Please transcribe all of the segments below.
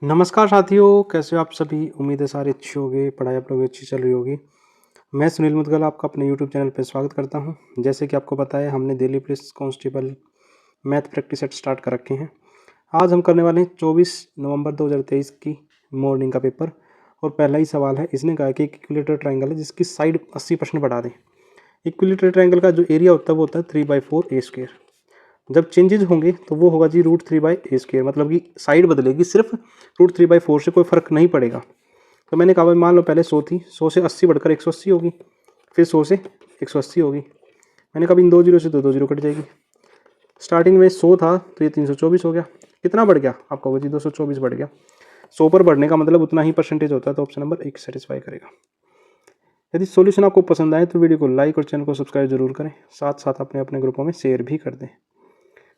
नमस्कार साथियों, कैसे हो आप सभी। उम्मीद है सारे अच्छे होंगे, पढ़ाई आप लोगों की अच्छी चल रही होगी। मैं सुनील मुदगल आपका अपने यूट्यूब चैनल पर स्वागत करता हूं। जैसे कि आपको पता है, हमने Delhi police constable math practice set start कर रखे हैं। आज हम करने वाले हैं 24 नवंबर 2023 की मॉर्निंग का पेपर। और पहला ही सवाल है, इसने कहा कि एक इक्विलेटरल ट्राइंगल है जिसकी साइड 80% बढ़ा दें। इक्विलेटरल ट्राइंगल का जो एरिया होता है वो होता है 3/4 a²। जब चेंजेज होंगे तो वो होगा जी √3/a², मतलब कि साइड बदलेगी, सिर्फ √3/4 से कोई फ़र्क नहीं पड़ेगा। तो मैंने कहा भाई मान लो पहले 100 थी, 100 से 80 बढ़कर 180 होगी, फिर 100 से 180 होगी। मैंने कहा इन दो जीरो से दो जीरो कट जाएगी। स्टार्टिंग में 100 था तो ये 324 हो गया। कितना बढ़ गया? आप कहोगे जी 224 बढ़ गया। 100 पर बढ़ने का मतलब उतना ही परसेंटेज होता है, तो ऑप्शन नंबर 1 सेटिस्फाई करेगा। यदि सॉल्यूशन आपको पसंद आए तो वीडियो को लाइक और चैनल को सब्सक्राइब जरूर करें, साथ साथ अपने अपने ग्रुपों में शेयर भी कर दें।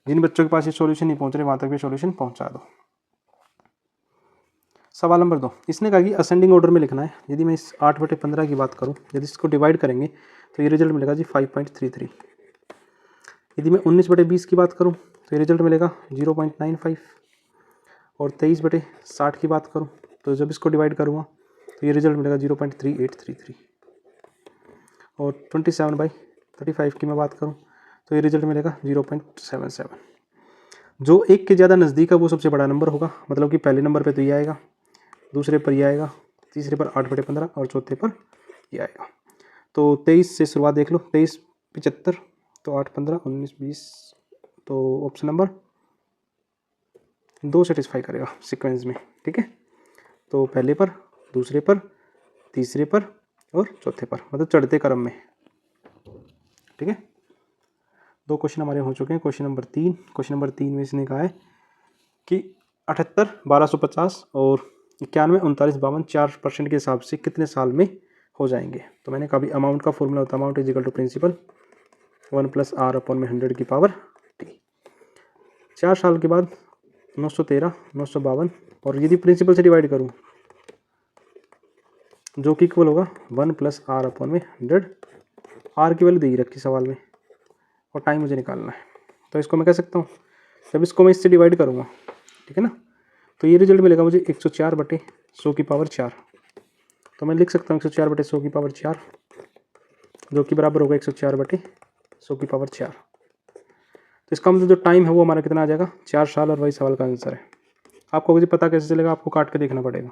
जिन बच्चों के पास ये सॉल्यूशन नहीं पहुंच रहे वहां तक भी सॉल्यूशन पहुंचा दो। सवाल नंबर 2, इसने कहा कि असेंडिंग ऑर्डर में लिखना है। यदि मैं इस 8/15 की बात करूं, यदि इसको डिवाइड करेंगे तो ये रिजल्ट मिलेगा जी 5.33। यदि मैं 19/20 की बात करूं तो ये रिजल्ट मिलेगा 0.95। और 23/60 की बात करूं तो जब इसको डिवाइड करूँगा तो ये रिजल्ट मिलेगा 0.3833। और 27/35 की मैं बात करूँ तो ये रिजल्ट मिलेगा 0.77। जो एक के ज़्यादा नज़दीक है वो सबसे बड़ा नंबर होगा, मतलब कि पहले नंबर पे तो ये आएगा, दूसरे पर ये आएगा, तीसरे पर 8/15 और चौथे पर ये आएगा। तो 23 से शुरुआत देख लो, 23 75, तो 8 15 19 20, तो ऑप्शन नंबर 2 सेटिस्फाई करेगा सीक्वेंस में। ठीक है, तो पहले पर, दूसरे पर, तीसरे पर और चौथे पर, मतलब चढ़ते क्रम में। ठीक है, 2 क्वेश्चन हमारे हो चुके हैं। क्वेश्चन नंबर 3 में इसने कहा है कि 78 1250 और 91 39 52 4% के हिसाब से कितने साल में हो जाएंगे। तो मैंने कहा अमाउंट का फॉर्मूला होता है amount is equal to principal 1 + r/100 की पावर t। 4 साल के बाद 913 952, और यदि प्रिंसिपल से डिवाइड करूं जो कि इक्वल होगा 1 + r/100। r की वैल्यू दी रखी सवाल में और टाइम मुझे निकालना है। तो इसको मैं कह सकता हूँ, जब इसको मैं इससे डिवाइड करूँगा, ठीक है ना, तो ये रिजल्ट मिलेगा मुझे 104/100 की पावर 4। तो मैं लिख सकता हूँ 104/100 की पावर 4, जो कि बराबर होगा 104/100 की पावर 4। तो इसका मतलब जो टाइम है वो हमारा कितना आ जाएगा, 4 साल, और वही सवाल का आंसर है। आपको मुझे पता कैसे चलेगा, आपको काट के देखना पड़ेगा।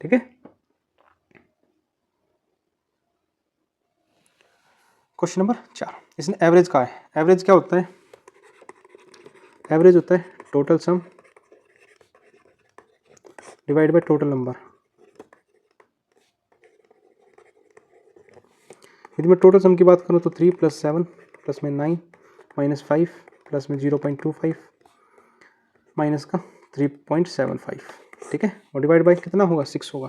ठीक है, क्वेश्चन नंबर 4, इसने एवरेज कहा है। एवरेज क्या होता है? एवरेज होता है total sum divide by total number. यदि मैं टोटल सम की बात करूं तो 3 + 7 + में 9 - 5 + में 0.25 माइनस का 3.75। ठीक है, और डिवाइड बाय कितना होगा, 6 होगा।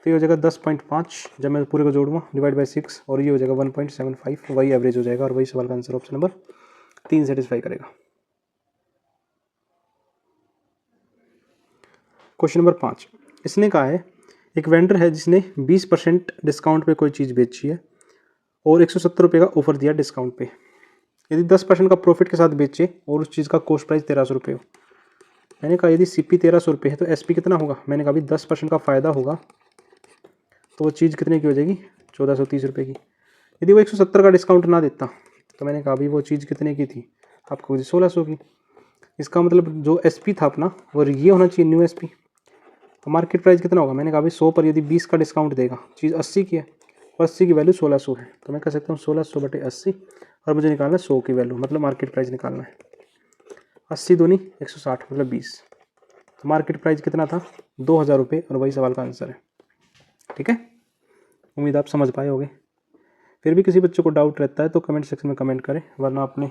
तो ये हो जाएगा 10.5, जब मैं पूरे को जोड़ूंगा, डिवाइड बाय 6, और ये हो जाएगा 1.75। वही एवरेज हो जाएगा और वही सवाल का आंसर ऑप्शन नंबर 3 सेटिस्फाई करेगा। क्वेश्चन नंबर 5, इसने कहा है एक वेंडर है जिसने 20% डिस्काउंट पे कोई चीज़ बेची है और 170 रुपये का ऑफर दिया डिस्काउंट पे। यदि 10% का प्रॉफिट के साथ बेचे और उस चीज़ का कॉस्ट प्राइस 1300 रुपये हो। मैंने कहा यदि CP 1300 रुपये है तो SP कितना होगा। मैंने कहा 10% का फ़ायदा होगा तो वो चीज़ कितने की हो जाएगी, 1430 रुपये की। यदि वो 170 का डिस्काउंट ना देता तो मैंने कहा वो चीज़ कितने की थी, आपको 1600 की। इसका मतलब जो SP था अपना वो ये होना चाहिए न्यू SP। तो मार्केट प्राइस कितना होगा, मैंने कहा 100 पर यदि 20 का डिस्काउंट देगा, चीज़ 80 की है, और 80 की वैल्यू 1600 है, तो मैं कह सकता हूँ 1600/80, और मुझे निकालना है 100 की वैल्यू, मतलब मार्केट प्राइस निकालना है। 80 दूनी 160 मतलब 20। तो मार्केट प्राइस कितना था, 2000 रुपये, और वही सवाल का आंसर है। ठीक है, उम्मीद आप समझ पाए होंगे। फिर भी किसी बच्चों को डाउट रहता है तो कमेंट सेक्शन में कमेंट करें, वरना अपने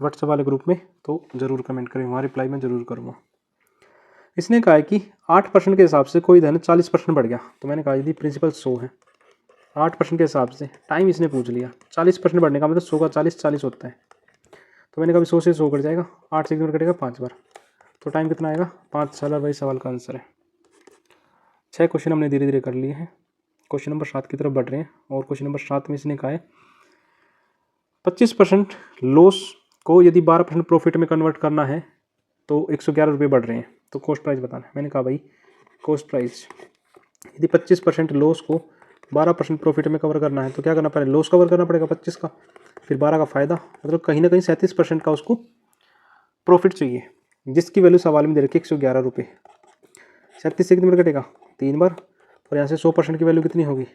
व्हाट्सएप वाले ग्रुप में तो ज़रूर कमेंट करें, वहाँ रिप्लाई मैं ज़रूर करूँगा। इसने कहा है कि 8% के हिसाब से कोई धन 40% बढ़ गया। तो मैंने कहा यदि प्रिंसिपल 100 है, 8% के हिसाब से, टाइम इसने पूछ लिया, 40% बढ़ने का मतलब 100 का 40 होता है। तो मैंने कहा 100 से 100 कट जाएगा, 8 से कितना कटेगा, 5 बार, तो टाइम कितना आएगा, 5 साल, और वही सवाल का आंसर है। 6 क्वेश्चन हमने धीरे धीरे कर लिए हैं। क्वेश्चन नंबर 7 की तरफ बढ़ रहे हैं, और क्वेश्चन नंबर 7 में इसने कहा है 25% लॉस को यदि 12% प्रॉफिट में कन्वर्ट करना है तो 111 रुपये बढ़ रहे हैं। तो कॉस्ट प्राइस बताना है। मैंने कहा भाई कॉस्ट प्राइस यदि 25% लॉस को 12% प्रॉफिट में कवर करना है तो क्या करना पड़ेगा, लॉस कवर करना पड़ेगा 25 का, फिर 12 का फ़ायदा, मतलब कहीं ना कहीं 37% का उसको प्रॉफिट चाहिए, जिसकी वैल्यू सवाल में दे रखी है 111 रुपये। 37 से कितनी बार कटेगा, 3 बार, और यहाँ से 100% की वैल्यू कितनी होगी,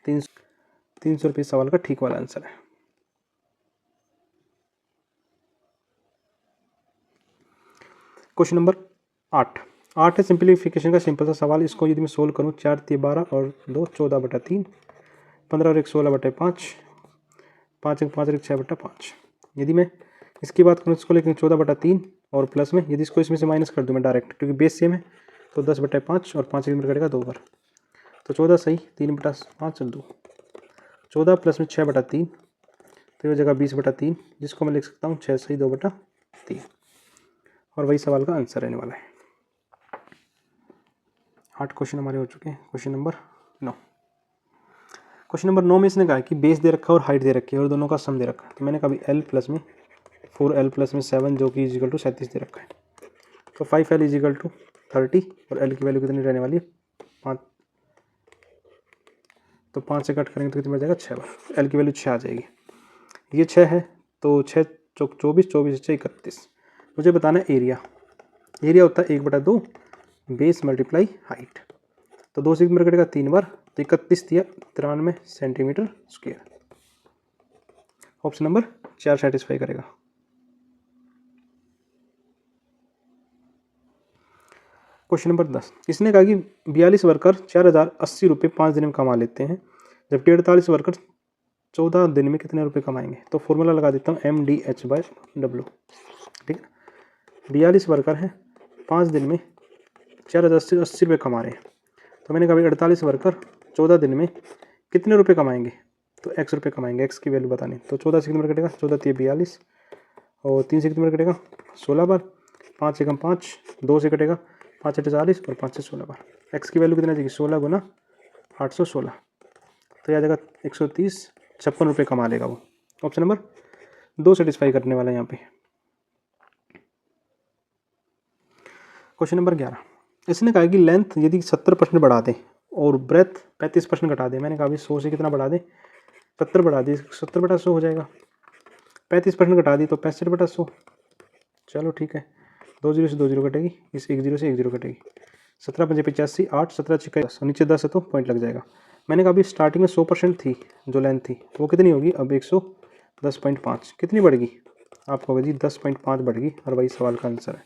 300 रुपये सवाल का ठीक वाला आंसर है। क्वेश्चन नंबर 8 है सिंप्लीफिकेशन का सिंपल सा सवाल। इसको यदि मैं सोल्व करूँ, 4 × 12 और 2 14/3, 15 और 1 16/5, 5 × 5 6/5। यदि मैं इसकी बात करूँ इसको लेकिन 14/3 और प्लस में यदि इसको इसमें से माइनस कर दूँ मैं डायरेक्ट, क्योंकि बेस सेम है, तो 10/5 और 5 मिनट कटेगा 2 बार, तो 14 सही, 3/5 2, 14 प्लस में 6/3, तो ये जगह 20/3, जिसको मैं लिख सकता हूँ 6 सही 2/3, और वही सवाल का आंसर रहने वाला है। 8 क्वेश्चन हमारे हो चुके हैं। Question number 9। क्वेश्चन नंबर 9 में इसने कहा कि बेस दे रखा है और हाइट दे रखी है और दोनों का सम दे रखा है। तो मैंने कहा L प्लस में 4L प्लस में 7 जो कि इजिकल टू 37 दे रखा है। तो 5L इजिकल टू 30 और L की वैल्यू कितनी रहने वाली है, 5, तो 5 से कट करेंगे तो कितनी बच जाएगा, 6 बार। L की वैल्यू 6 आ जाएगी, ये 6 है, तो 6 चौक 24, 24 से 31। मुझे बताना है एरिया। एरिया होता है 1/2 बेस मल्टीप्लाई हाइट, तो 2 से कितनी कटेगा, 3 बार, तो 31 दिया 93 centimetre square. Option number 4 satisfy करेगा। Question number 10। इसने कहा कि 42 वर्कर 4080 रुपये 5 दिन में कमा लेते हैं, जबकि 48 वर्कर 14 दिन में कितने रुपए कमाएंगे। तो फॉर्मूला लगा देता हूँ MDH/W, ठीक है। 42 वर्कर हैं, 5 दिन में 4080 रुपये कमा रहे हैं, तो मैंने कहा 48 वर्कर 14 दिन में कितने रुपए कमाएंगे, तो x रुपये कमाएंगे, x की वैल्यू बतानी। तो 14 से कितने कटेगा, 14 × 42 और 3 से कितने कटेगा, 16 बार, 5 से 5, 2 से कटेगा 5 × 40 और 5 से 16 बार। x की वैल्यू कितना आ जाएगी, 16 × 816, तो यह आ जाएगा 130, 56 रुपये कमा लेगा वो। ऑप्शन नंबर 2 सेटिस्फाई करने वाला है यहाँ पे। Question number 11। इसने कहा कि लेंथ यदि 70% बढ़ा दें और ब्रेथ 35% घटा दें। मैंने कहा अभी 100 से कितना बढ़ा दें, 70 बढ़ा दी, 70/100 हो जाएगा। 35% घटा दी तो 65/100, चलो ठीक है, 2 0 से 2 0 कटेगी, इस 1 0 से 1 0 कटेगी। 17 × 5 = 85, 8 17 × 6 = 10, नीचे 10 है तो पॉइंट लग जाएगा। मैंने कहा अभी स्टार्टिंग में 100% थी जो लेंथ थी, वो कितनी होगी, अब 110.5 कितनी बढ़ेगी, आपको होगा जी 10.5 बढ़ेगी, और वही सवाल का आंसर है।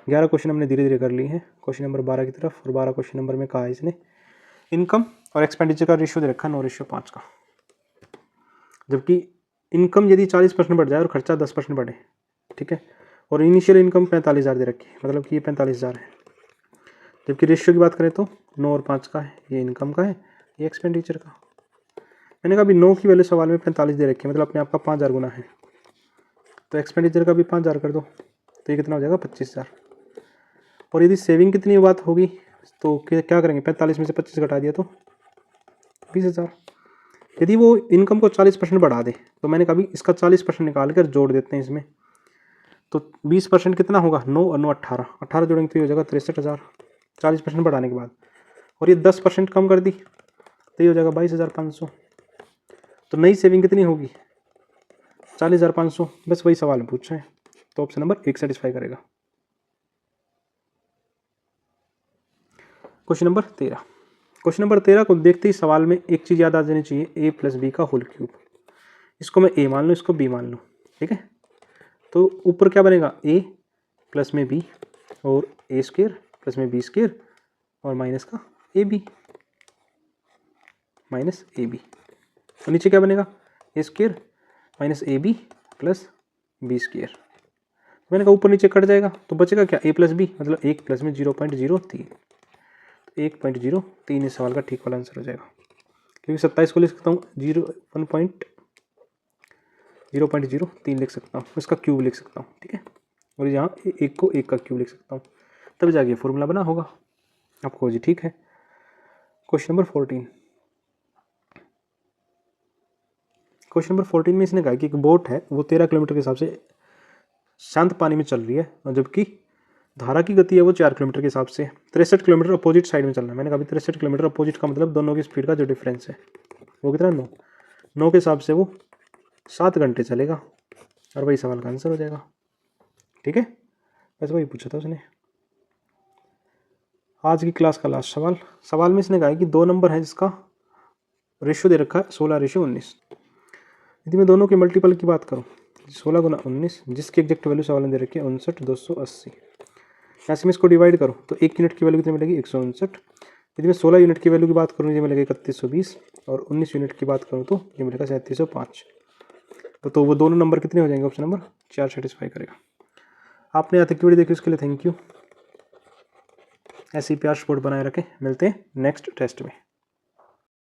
11 क्वेश्चन हमने धीरे धीरे कर लिए हैं। क्वेश्चन नंबर 12 की तरफ, और 12 क्वेश्चन नंबर में कहा है इसने इनकम और एक्सपेंडिचर का रेशियो दे रखा है 9:5 का, जबकि इनकम यदि 40% बढ़ जाए और खर्चा 10% बढ़े, ठीक है, और इनिशियल इनकम 45,000 दे रखी है, मतलब कि ये 45,000 है, जबकि रेशियो की बात करें तो 9 और 5 का है, ये इनकम का है, ये एक्सपेंडिचर का। मैंने कहा अभी 9 की वैल्यू सवाल में 45 दे रखी है, मतलब अपने आप का 5,000 गुना है, तो एक्सपेंडिचर का भी 5,000 कर दो, तो ये कितना हो जाएगा 25,000। और यदि सेविंग कितनी बात होगी तो क्या करेंगे, 45 में से 25 घटा दिया तो 20,000। यदि वो इनकम को 40% बढ़ा दे, तो मैंने कहा इसका 40% निकाल कर जोड़ देते हैं इसमें, तो 20% कितना होगा, 9 और 9 18, 18 जोड़ेंगे तो ये हो जाएगा 63,000 40% बढ़ाने के बाद। और ये 10% कम कर दी तो ये हो जाएगा 22,500। तो नई सेविंग कितनी होगी, 40,500। बस वही सवाल पूछ रहे हैं, तो ऑप्शन नंबर 1 सेटिस्फाई करेगा। Question number 13। क्वेश्चन नंबर 13 को देखते ही सवाल में एक चीज़ याद आ जानी चाहिए, a + b का होल क्यूब। इसको मैं a मान लूँ, इसको b मान लूँ, ठीक है। तो ऊपर क्या बनेगा, a प्लस में b और a² प्लस में b² और माइनस का ab माइनस ab। और नीचे क्या बनेगा, a² minus ab plus b²। मैंने कहा ऊपर नीचे कट जाएगा तो बचेगा क्या, a + b, मतलब 1 प्लस में 0.03, 1.03 इस सवाल का ठीक वाला आंसर हो जाएगा, क्योंकि 27 को लिख सकता हूँ 0.03 लिख सकता हूँ, इसका क्यूब लिख सकता हूँ, ठीक है। और यहाँ 1 को 1 का क्यूब लिख सकता हूँ, तब जाके फॉर्मूला बना होगा आपको जी, ठीक है। Question number 14। क्वेश्चन नंबर 14 में इसने कहा कि एक बोट है, वो 13 किलोमीटर के हिसाब से शांत पानी में चल रही है, और जबकि धारा की गति है वो 4 किलोमीटर के हिसाब से 63 किलोमीटर अपोजिट साइड में चलना है। मैंने कहा 63 किलोमीटर अपोजिट का मतलब दोनों की स्पीड का जो डिफरेंस है वो कितना 9 के हिसाब से वो 7 घंटे चलेगा, और वही सवाल का आंसर हो जाएगा। ठीक है, बस वही पूछा था उसने। आज की क्लास का लास्ट सवाल में इसने कहा है कि 2 नंबर है जिसका रेशियो दे रखा है 16:19। यदि मैं दोनों के मल्टीपल की बात करूँ 16 गुना 19, जिसकी एग्जैक्ट वैल्यू सवाल में दे रखी है 59,280। ऐसे में इसको डिवाइड करो तो 1 यूनिट की वैल्यू कितनी मिलेगी 159। यदि मैं 16 यूनिट की वैल्यू की बात करूँ ये मिलेगा 3120, और 19 यूनिट की बात करूँ तो ये मिलेगा 3705। तो वो दोनों नंबर कितने हो जाएंगे, ऑप्शन नंबर 4 सेटिस्फाई करेगा। आपने यहाँ तक की वीडियो देखी उसके लिए थैंक यू। ऐसे ही प्यार सपोर्ट बनाए रखें, मिलते हैं नेक्स्ट टेस्ट में।